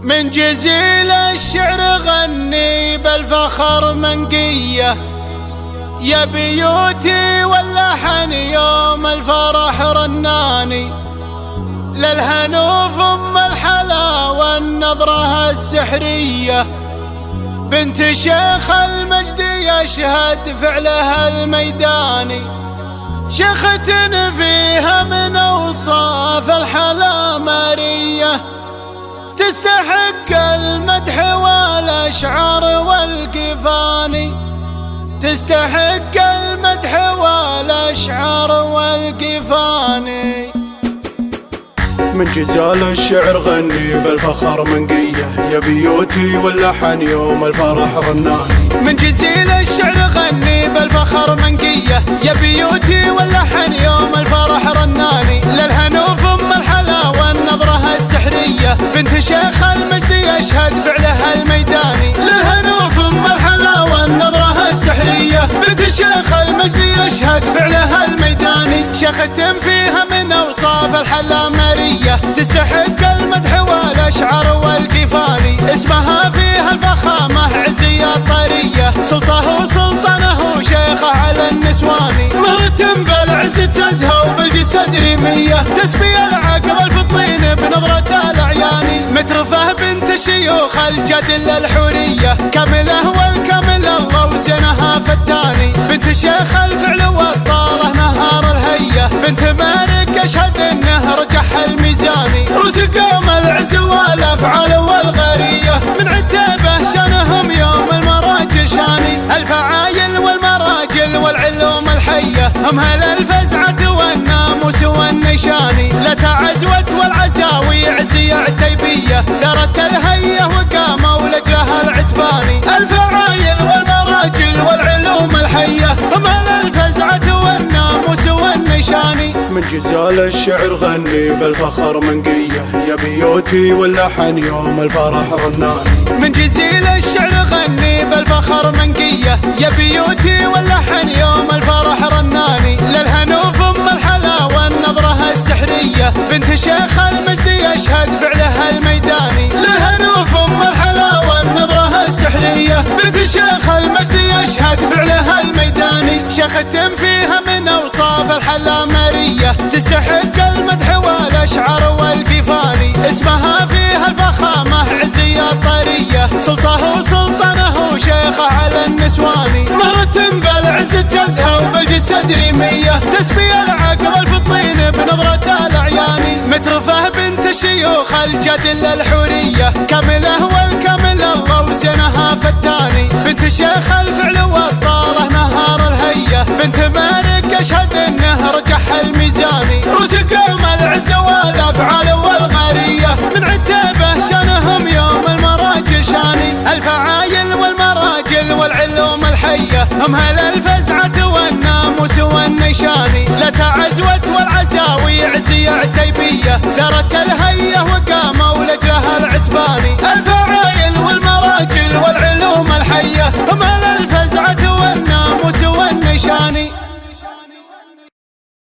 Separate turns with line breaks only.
من جزيل الشعر غني بالفخر منقية، يا بيوتي واللحن يوم الفرح رناني، للهنوف ام الحلا والنظرة السحرية، بنت شيخ المجد يشهد فعلها الميداني، شيخة فيها من اوصاف الحلا مارية، تستحق المدح والاشعار والكفاني، تستحق المدح والاشعار والكفاني.
من جزال الشعر غني بالفخر منقية، يا بيوتي واللحن يوم الفرح رناني.
من جزيل الشعر غني بالفخر منقية، يا بيوتي واللحن يوم الفرح رناني، للهنوف ام الحلا والنظرة السحرية، بنت شيخ المجد يشهد فعلها الميداني، للهنوف ام الحلا والنظرة السحرية، بنت شيخ المجد يشهد فعلها الميداني، شيخة فيها من اوصاف الحلا مارية، تستحق المدح والاشعار والكفاني، اسمها فيها الفخامة عزية الطرية، سلطه وسلطنه شيخة على النسواني، مرتم بالعز تزهو بالجسد ريمية، تسبي العقل في الطين بنظرة الاعياني، مترفه بنت شيوخ الجدل الحورية، كامله والكامل الله وزينها فتاني، بنت شيخ الفعل والطالة نهار الهية، بنت مالك اشهد انه رجح الميزاني، رزقهم العز والافعال والغرية، من عتابه شانهم يوم المراجل شاني، الفعايل والمراجل والعلوم الحية، هم هل الفزعة والناموس والنشاني، لتعزوت والعزاوي عزية عتيبية، ثرت الهية وقاموا لجلها العتباني، الفعايل والمراجل والعلوم الحية، هم هل الفزعة والناموس والنشاني.
من جزال الشعر غني بالفخر منقية، يا بيوتي واللحن يوم الفرح رناني.
من جزيل الشعر غني بالفخر منقية، يا بيوتي واللحن يوم الفرح رناني، للهنوف ام الحلا والنظرة السحرية، بنت شيخ المجد يشهد فعلها الميداني، للهنوف ام الحلا والنظرة السحرية، بنت شيخ المجد يشهد فعلها الميداني، شيخة فيها من اوصاف الحلا مارية، تستحق المدح والاشعار والكفاني، اسمها فيها الفخامة عزية الطرية، سلطه وسلطنه شيخة على النسواني، مرتم بالعز تزهو بالجسد ريمية، تسبي العقل في الطين بنظرة الاعياني، مترفه بنت شيوخ الجدل الحورية، كامله والكامل الله وزينها فتاني، بنت شيخ الفعل والطالة نهار الهية، بنت مالك اشهد انه رجح الميزاني، رزقهم العز والافعال والغرية، من عتابه شانهم يوم المراجل شاني، الفعايل والمراجل والعلوم الحية، هم هل الفزعة والناموس والنشاني، لتعزوت والعزاوي عزية عتيبية، ثرت الهية وقام